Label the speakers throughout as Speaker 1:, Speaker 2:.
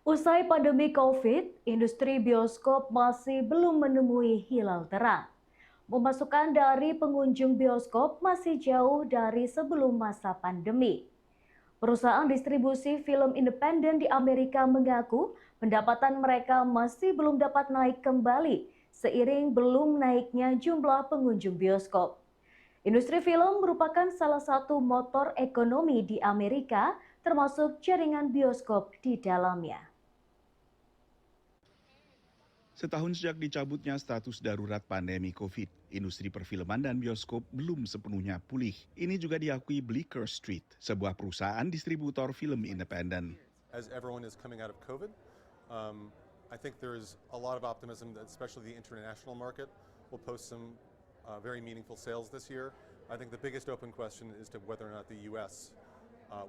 Speaker 1: Usai pandemi COVID, industri bioskop masih belum menemui hilal terang. Pemasukan dari pengunjung bioskop masih jauh dari sebelum masa pandemi. Perusahaan distribusi film independen di Amerika mengaku pendapatan mereka masih belum dapat naik kembali seiring belum naiknya jumlah pengunjung bioskop. Industri film merupakan salah satu motor ekonomi di Amerika, termasuk jaringan bioskop di dalamnya.
Speaker 2: Setahun sejak dicabutnya status darurat pandemi COVID, industri perfilman dan bioskop belum sepenuhnya pulih. Ini juga diakui Bleecker Street, sebuah perusahaan distributor film independen.
Speaker 3: As everyone is coming out of COVID, I think there is a lot of optimism that especially the international market will post some very meaningful sales this year. I think the biggest open question is to whether or not the U.S.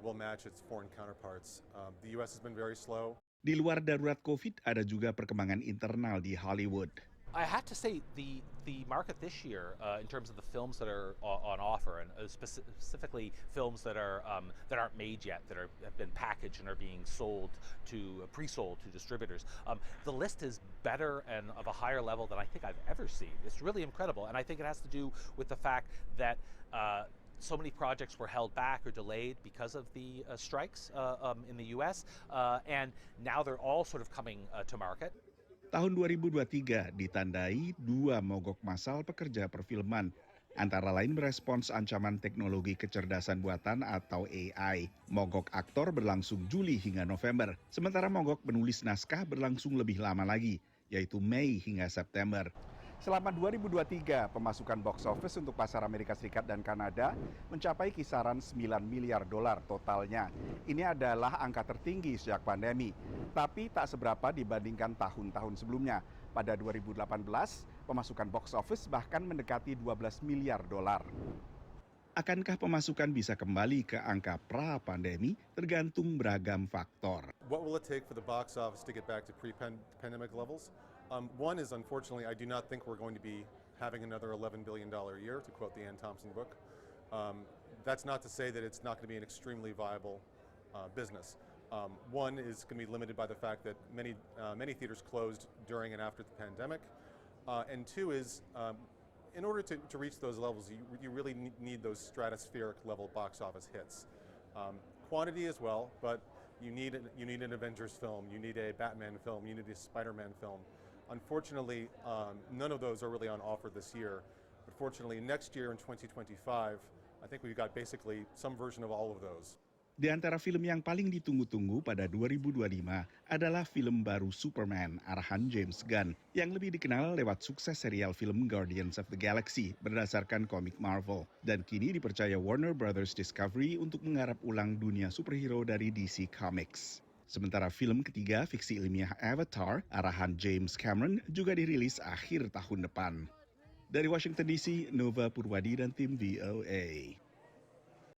Speaker 3: Will match its foreign counterparts. The U.S. has been very slow.
Speaker 2: Di luar darurat COVID, ada juga perkembangan internal di Hollywood.
Speaker 4: I have to say the market this year, in terms of the films that are on offer, and specifically films that aren't made yet, that have been packaged and are being sold to pre-sold to distributors, the list is better and of a higher level than I think I've ever seen. It's really incredible, and I think it has to do with the fact that. So many projects were held back or delayed because of the strikes in the U.S. And now they're all sort of coming to market.
Speaker 2: Tahun 2023 ditandai dua mogok massal pekerja perfilman, antara lain merespons ancaman teknologi kecerdasan buatan atau AI. Mogok aktor berlangsung Juli hingga November, sementara mogok penulis naskah berlangsung lebih lama lagi, yaitu Mei hingga September. Selama 2023, pemasukan box office untuk pasar Amerika Serikat dan Kanada mencapai kisaran 9 miliar dolar totalnya. Ini adalah angka tertinggi sejak pandemi, tapi tak seberapa dibandingkan tahun-tahun sebelumnya. Pada 2018, pemasukan box office bahkan mendekati 12 miliar dolar. Akankah pemasukan bisa kembali ke angka pra-pandemi? Tergantung beragam faktor.
Speaker 3: What will it take for the box office to get back to pre-pandemic levels? One is, unfortunately, I do not think we're going to be having another $11 billion year, to quote the Ann Thompson book. That's not to say that it's not going to be an extremely viable business. One is going to be limited by the fact that many theaters closed during and after the pandemic. And two is, in order to reach those levels, you really need those stratospheric level box office hits. Quantity as well, but you need an Avengers film, you need a Batman film, you need a Spider-Man film. Unfortunately, none of those are really on offer this year. But fortunately, next year in 2025, I think we've got basically some version of all of those.
Speaker 2: Di antara film yang paling ditunggu-tunggu pada 2025 adalah film baru Superman arahan James Gunn yang lebih dikenal lewat sukses serial film Guardians of the Galaxy berdasarkan komik Marvel dan kini dipercaya Warner Brothers Discovery untuk menggarap ulang dunia superhero dari DC Comics. Sementara film ketiga fiksi ilmiah Avatar arahan James Cameron juga dirilis akhir tahun depan. Dari Washington DC, Nova Purwadi dan tim VOA.